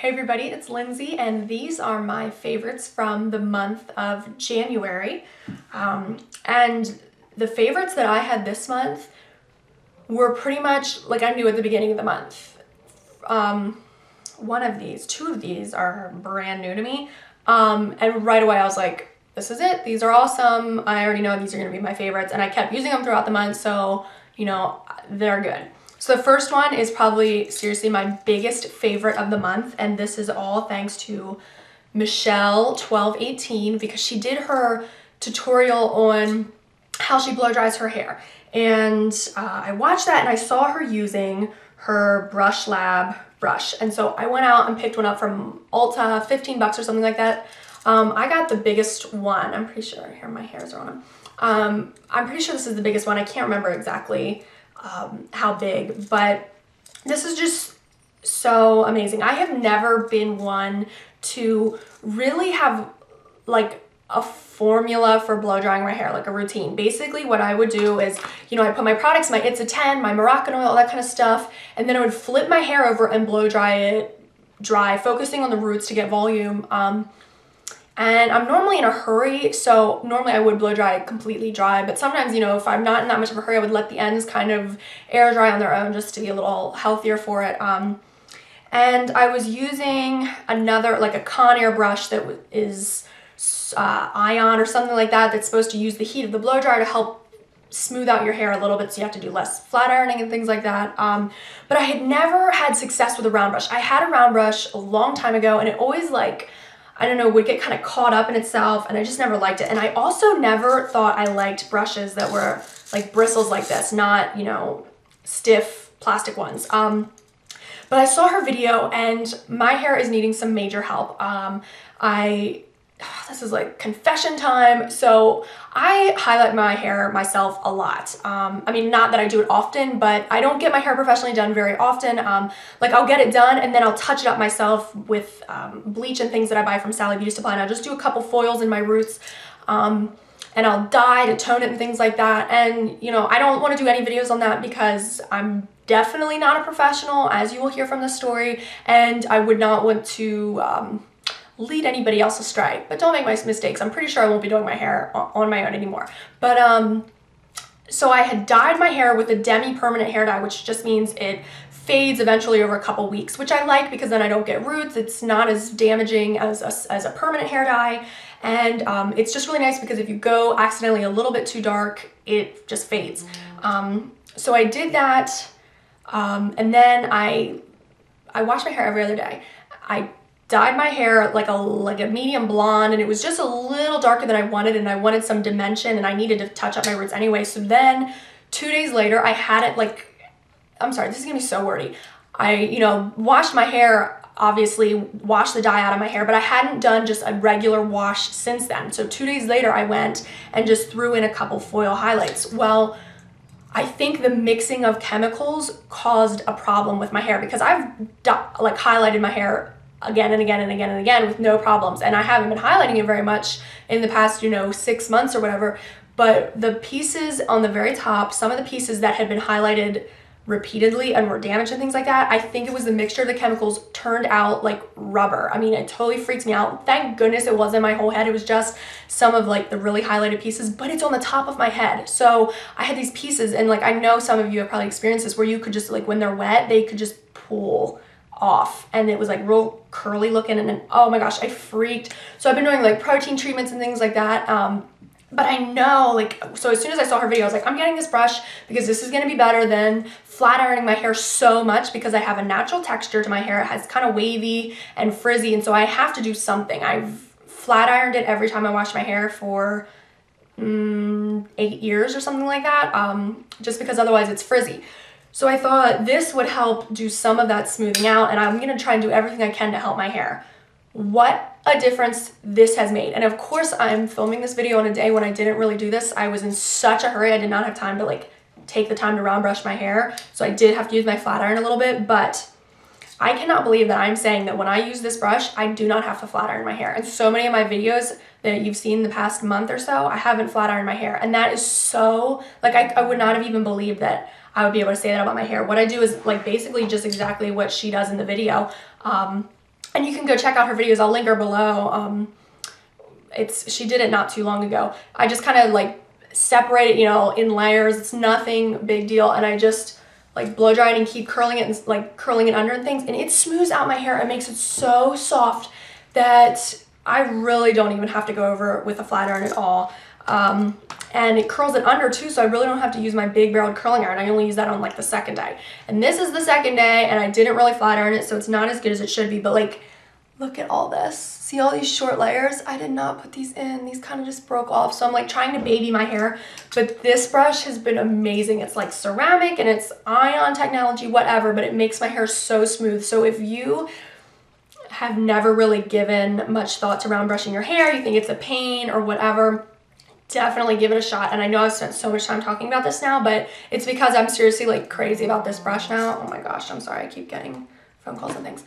Hey everybody, it's Lindsay, and these are my favorites from the month of January. And the favorites that I had this month were pretty much like I knew at the beginning of the month. Two of these are brand new to me. And right away I was like, this is it. These are awesome. I already know these are gonna be my favorites, and I kept using them throughout the month, so you know, they're good. So the first one is probably seriously my biggest favorite of the month, and this is all thanks to Michelle 1218 because she did her tutorial on how she blow dries her hair. And I watched that and I saw her using her Brushlab brush. And so I went out and picked one up from Ulta, 15 bucks or something like that. I got the biggest one. I'm pretty sure, here my hairs are on. I'm pretty sure this is the biggest one. I can't remember exactly how big, but this is just so amazing. I have never been one to really have like a formula for blow drying my hair, like a routine. Basically what I would do is, you know, I put my products, my It's a 10, my Moroccan oil, all that kind of stuff, and then I would flip my hair over and blow dry it dry, focusing on the roots to get volume. And I'm normally in a hurry, so normally I would blow dry it completely dry, but sometimes, you know, if I'm not in that much of a hurry, I would let the ends kind of air dry on their own just to be a little healthier for it. And I was using another, like a Conair brush that is ion or something like that, that's supposed to use the heat of the blow dryer to help smooth out your hair a little bit, so you have to do less flat ironing and things like that. But I had never had success with a round brush. I had a round brush a long time ago, and it always like, I don't know, would get kind of caught up in itself, and I just never liked it. And I also never thought I liked brushes that were like bristles like this, not, you know, stiff plastic ones. But I saw her video and my hair is needing some major help. This is like confession time. So I highlight my hair myself a lot. I mean, not that I do it often, but I don't get my hair professionally done very often. Like I'll get it done and then I'll touch it up myself with bleach and things that I buy from Sally Beauty Supply, and I'll just do a couple foils in my roots. And I'll dye to tone it and things like that. And you know, I don't want to do any videos on that because I'm definitely not a professional, as you will hear from the story, and I would not want to lead anybody else astray. But don't make my mistakes. I'm pretty sure I won't be doing my hair on my own anymore. But so I had dyed my hair with a demi-permanent hair dye, which just means it fades eventually over a couple weeks, which I like because then I don't get roots. It's not as damaging as a permanent hair dye. And it's just really nice because if you go accidentally a little bit too dark, it just fades. So I did that, and then I wash my hair every other day. I dyed my hair like a medium blonde, and it was just a little darker than I wanted, and I wanted some dimension, and I needed to touch up my roots anyway. So then 2 days later, I had it like, I'm sorry, this is gonna be so wordy. I, you know, washed my hair, obviously washed the dye out of my hair, but I hadn't done just a regular wash since then. So 2 days later, I went and just threw in a couple foil highlights. Well, I think the mixing of chemicals caused a problem with my hair because I've like highlighted my hair again and again and again and again with no problems, and I haven't been highlighting it very much in the past, you know, 6 months or whatever. But the pieces on the very top, some of the pieces that had been highlighted repeatedly and were damaged and things like that, I think it was the mixture of the chemicals turned out like rubber. I mean, it totally freaks me out. Thank goodness it wasn't my whole head. It was just some of like the really highlighted pieces, but it's on the top of my head. So I had these pieces, and like I know some of you have probably experienced this, where you could just like, when they're wet, they could just pull off, and it was like real curly looking, and then oh my gosh, I freaked. So I've been doing like protein treatments and things like that. But I know, like, so as soon as I saw her video, I was like, I'm getting this brush because this is going to be better than flat ironing my hair so much, because I have a natural texture to my hair. It has kind of wavy and frizzy, and so I have to do something. I've flat ironed it every time I wash my hair for 8 years or something like that, just because otherwise it's frizzy. So I thought this would help do some of that smoothing out, and I'm going to try and do everything I can to help my hair. What a difference this has made. And of course, I'm filming this video on a day when I didn't really do this. I was in such a hurry. I did not have time to like take the time to round brush my hair. So I did have to use my flat iron a little bit, but I cannot believe that I'm saying that when I use this brush, I do not have to flat iron my hair. And so many of my videos that you've seen the past month or so, I haven't flat ironed my hair. And that is so, like, I would not have even believed that I would be able to say that about my hair. What I do is like basically just exactly what she does in the video. and you can go check out her videos. I'll link her below. She did it not too long ago. I just kind of like separate it, you know, in layers. It's nothing big deal, and I just like blow dry it and keep curling it and like curling it under and things, and it smooths out my hair and makes it so soft that I really don't even have to go over it with a flat iron at all. And it curls it under too, so I really don't have to use my big barreled curling iron. I only use that on like the second day. And this is the second day, and I didn't really flat iron it, so it's not as good as it should be, but like, look at all this. See all these short layers? I did not put these in. These kind of just broke off, so I'm like trying to baby my hair, but this brush has been amazing. It's like ceramic and it's ion technology, whatever, but it makes my hair so smooth. So if you have never really given much thought to round brushing your hair, you think it's a pain or whatever, definitely give it a shot. And I know I've spent so much time talking about this now, but it's because I'm seriously like crazy about this brush now. Oh my gosh, I'm sorry, I keep getting phone calls and things.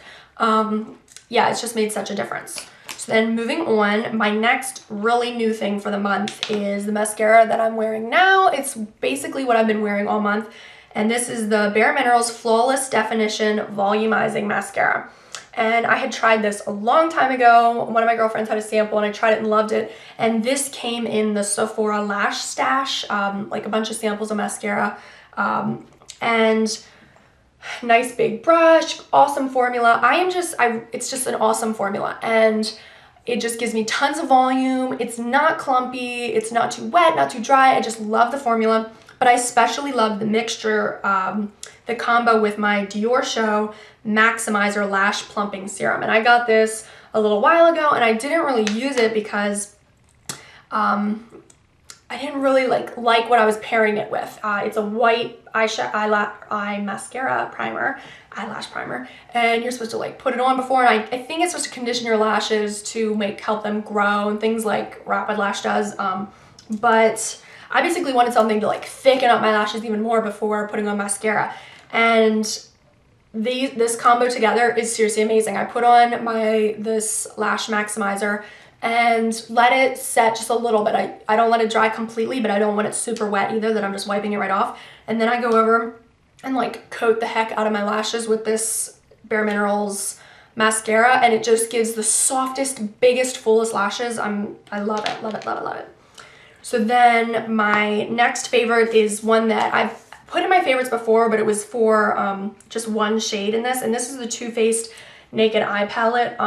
Yeah, it's just made such a difference. So then moving on, my next really new thing for the month is the mascara that I'm wearing now. It's basically what I've been wearing all month, and this is the Bare Minerals Flawless Definition Volumizing Mascara. And I had tried this a long time ago. One of my girlfriends had a sample and I tried it and loved it. And this came in the Sephora Lash stash, like a bunch of samples of mascara. And nice big brush, awesome formula. It's just an awesome formula. And it just gives me tons of volume. It's not clumpy, it's not too wet, not too dry. I just love the formula. But I especially love the mixture, the combo with my Diorshow Maximizer Lash Plumping Serum. And I got this a little while ago, and I didn't really use it because I didn't really like what I was pairing it with. It's a white eyelash primer, and you're supposed to like put it on before, and I think it's supposed to condition your lashes to help them grow and things like Rapid Lash does. But I basically wanted something to like thicken up my lashes even more before putting on mascara. And this combo together is seriously amazing. I put on this Lash Maximizer and let it set just a little bit. I don't let it dry completely, but I don't want it super wet either that I'm just wiping it right off. And then I go over and like coat the heck out of my lashes with this Bare Minerals mascara, and it just gives the softest, biggest, fullest lashes. I love it, love it, love it, love it. So then my next favorite is one that I've put in my favorites before, but it was for just one shade in this, and this is the Too Faced Naked Eye Palette.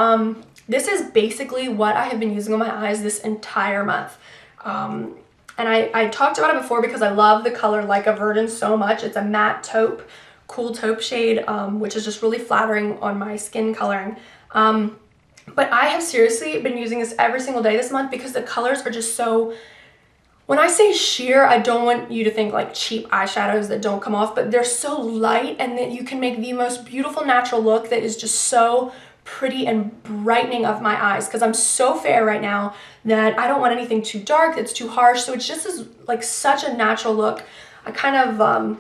This is basically what I have been using on my eyes this entire month. And I talked about it before because I love the color Like a Virgin so much. It's a matte taupe, cool taupe shade, which is just really flattering on my skin coloring. But I have seriously been using this every single day this month because the colors are just so... When I say sheer, I don't want you to think like cheap eyeshadows that don't come off, but they're so light and that you can make the most beautiful natural look that is just so pretty and brightening of my eyes, because I'm so fair right now that I don't want anything too dark that's too harsh. So it's just like such a natural look. I kind of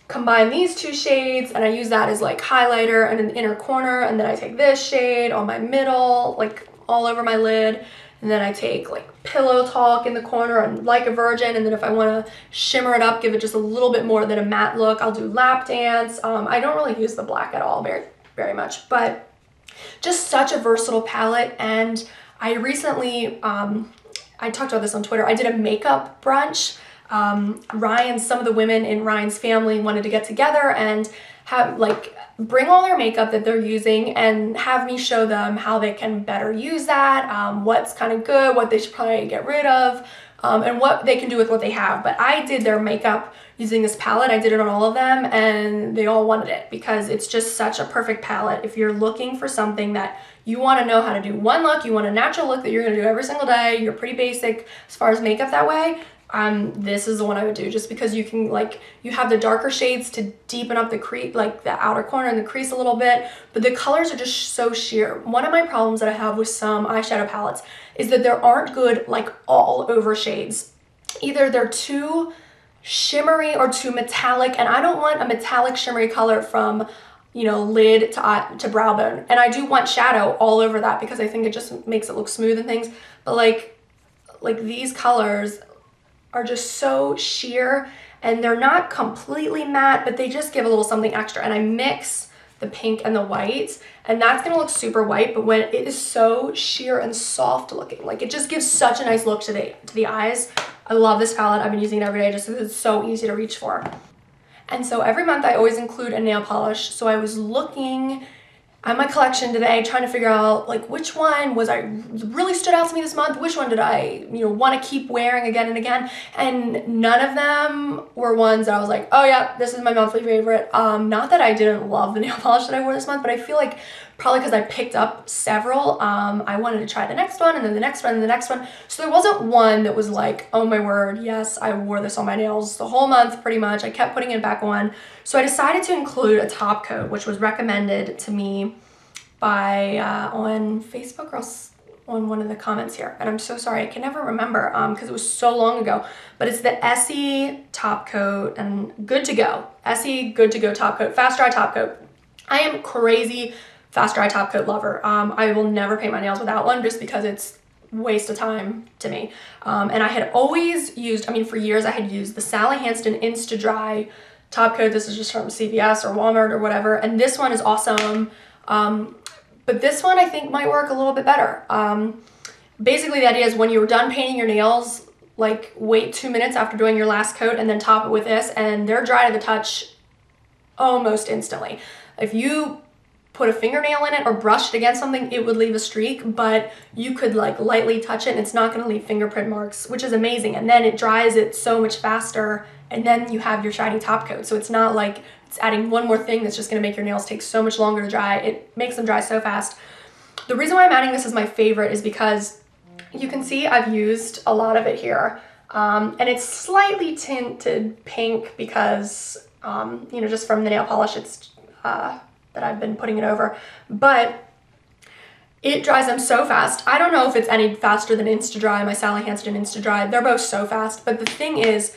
combine these two shades and I use that as like highlighter and an inner corner, and then I take this shade on my middle, like all over my lid. And then I take like Pillow Talk in the corner and Like a Virgin. And then if I want to shimmer it up, give it just a little bit more than a matte look, I'll do Lap Dance. I don't really use the black at all very, very much, but just such a versatile palette. And I recently, I talked about this on Twitter, I did a makeup brunch. Some of the women in Ryan's family wanted to get together and have bring all their makeup that they're using and have me show them how they can better use that, what's kind of good, what they should probably get rid of, and what they can do with what they have. But I did their makeup using this palette. I did it on all of them and they all wanted it because it's just such a perfect palette. If you're looking for something that you want to know how to do one look, you want a natural look that you're going to do every single day, you're pretty basic as far as makeup that way, this is the one I would do, just because you can you have the darker shades to deepen up the crease, like the outer corner and the crease a little bit, but the colors are just so sheer. One of my problems that I have with some eyeshadow palettes is that there aren't good all over shades. Either they're too shimmery or too metallic, and I don't want a metallic shimmery color from lid to brow bone, and I do want shadow all over that because I think it just makes it look smooth and things, but like these colors are just so sheer, and they're not completely matte, but they just give a little something extra. And I mix the pink and the white, and that's gonna look super white, but when it is so sheer and soft looking, like it just gives such a nice look to the eyes. I love this palette. I've been using it every day just because it's so easy to reach for. And so every month I always include a nail polish. So I was looking at my collection today, trying to figure out like which one really stood out to me this month, which one did I, want to keep wearing again and again, and none of them were ones that I was like, oh yeah, this is my monthly favorite. Not that I didn't love the nail polish that I wore this month, but I feel like probably because I picked up several, I wanted to try the next one and then the next one and the next one. So there wasn't one that was like, oh my word, yes, I wore this on my nails the whole month pretty much. I kept putting it back on. So I decided to include a top coat, which was recommended to me by on Facebook or on one of the comments here. And I'm so sorry, I can never remember because it was so long ago. But it's the Essie top coat and Good to Go. Essie Good to Go top coat, fast dry top coat. I am crazy fast dry top coat lover. I will never paint my nails without one just because it's waste of time to me. And I had always used, for years I had used the Sally Hansen Insta Dry top coat. This is just from CVS or Walmart or whatever. And this one is awesome. But this one I think might work a little bit better. Basically the idea is when you're done painting your nails, like wait 2 minutes after doing your last coat and then top it with this, and they're dry to the touch almost instantly. If you put a fingernail in it or brushed it against something, it would leave a streak, but you could like lightly touch it and it's not gonna leave fingerprint marks, which is amazing. And then it dries it so much faster, and then you have your shiny top coat. So it's not like it's adding one more thing that's just gonna make your nails take so much longer to dry. It makes them dry so fast. The reason why I'm adding this as my favorite is because you can see I've used a lot of it here. And it's slightly tinted pink because, just from the nail polish, it's that I've been putting it over, but it dries them so fast. I don't know if it's any faster than Insta-Dry, my Sally Hansen Insta Dry. They're both so fast, but the thing is,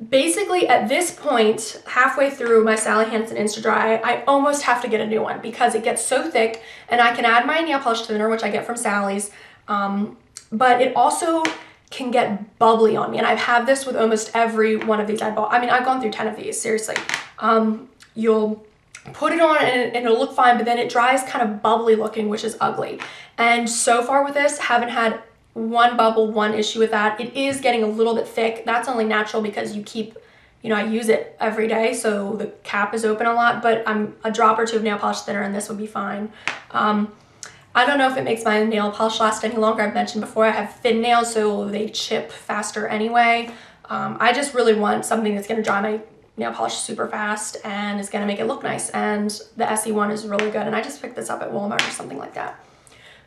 basically at this point, halfway through my Sally Hansen Insta Dry, I almost have to get a new one because it gets so thick, and I can add my nail polish thinner, which I get from Sally's, but it also can get bubbly on me, and I've had this with almost every one of these I bought. I've gone through 10 of these, seriously. You'll put it on and it'll look fine, but then it dries kind of bubbly looking, which is ugly. And so far with this, haven't had one bubble, one issue with that. It is getting a little bit thick. That's only natural because you keep, I use it every day, so the cap is open a lot, but I'm a drop or two of nail polish thinner and this would be fine. I don't know if it makes my nail polish last any longer. I've mentioned before I have thin nails, so they chip faster anyway. I just really want something that's gonna dry my nail polish super fast and is gonna make it look nice, and the Essie one is really good, and I just picked this up at Walmart or something like that.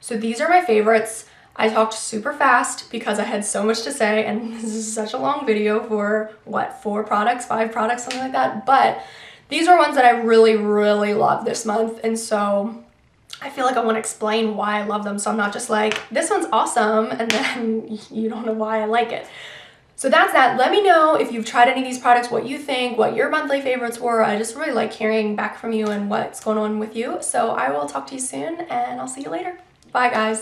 So these are my favorites. I talked super fast because I had so much to say, and this is such a long video for what, 4 products, 5 products, something like that, but these are ones that I really, really love this month, and so I feel like I want to explain why I love them, so I'm not just like, this one's awesome, and then you don't know why I like it. So that's that. Let me know if you've tried any of these products, what you think, what your monthly favorites were. I just really like hearing back from you and what's going on with you. So I will talk to you soon, and I'll see you later. Bye, guys.